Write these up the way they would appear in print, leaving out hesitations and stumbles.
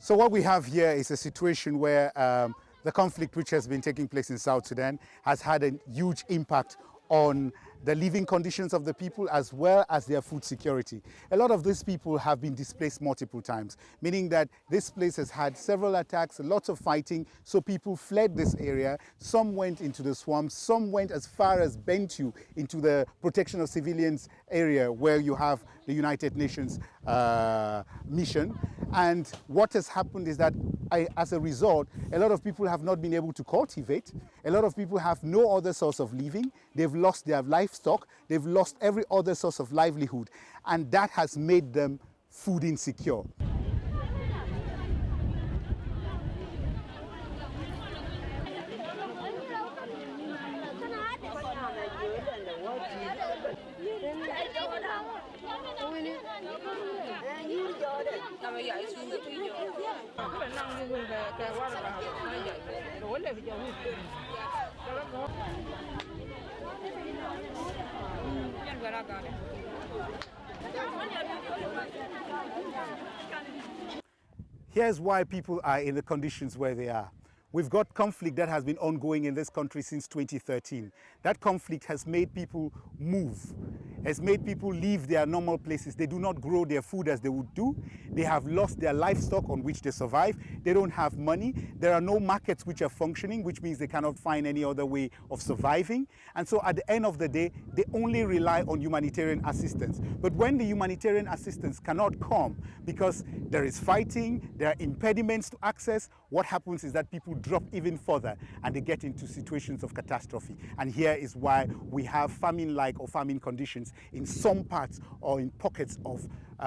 So what we have here is a situation where the conflict which has been taking place in South Sudan has had a huge impact on the living conditions of the people as well as their food security. A lot of these people have been displaced multiple times, meaning that this place has had several attacks, lots of fighting, so people fled this area. Some went into the swamps, some went as far as Bentiu into the protection of civilians area where you have the United Nations mission. And what has happened is that as a result, a lot of people have not been able to cultivate. A lot of people have no other source of living. They've lost their livestock. They've lost every other source of livelihood. And that has made them food insecure. Here's why people are in the conditions where they are. We've got conflict that has been ongoing in this country since 2013. That conflict has made people move, has made people leave their normal places. They do not grow their food as they would do. They have lost their livestock on which they survive. They don't have money. There are no markets which are functioning, which means they cannot find any other way of surviving. And so at the end of the day, they only rely on humanitarian assistance. But when the humanitarian assistance cannot come because there is fighting, there are impediments to access, what happens is that people drop even further and they get into situations of catastrophe. And here is why we have famine-like or famine conditions in some parts or in pockets of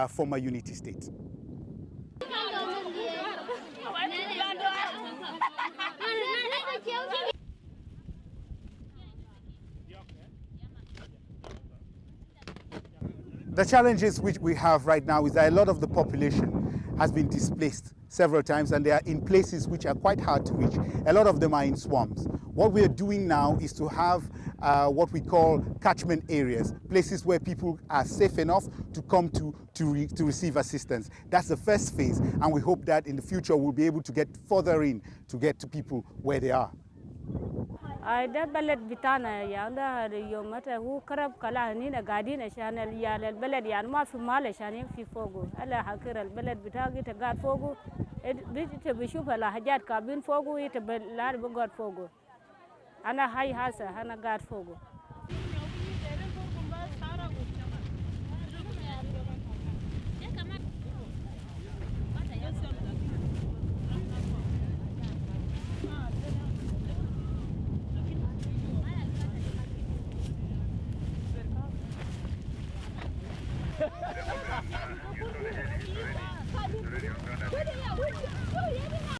former unity states. The challenges which we have right now is that a lot of the population has been displaced several times, and they are in places which are quite hard to reach. A lot of them are in swamps. What we are doing now is to have what we call catchment areas, places where people are safe enough to come to receive assistance. That's the first phase, and we hope that in the future we'll be able to get further in to get to people where they are. ده بلد بتاعنا يعني يوم متى هو كرب كلا هنينا قاعدين عشان يعني البلد يعني ما في مال عشان يمشي فوقه ألا حكر البلد بتاعي تقعد فوقه بيشوف الحاجات كابين فوقه يتبلار بقعد فوقه أنا هاي هاسة أنا قاعد فوقه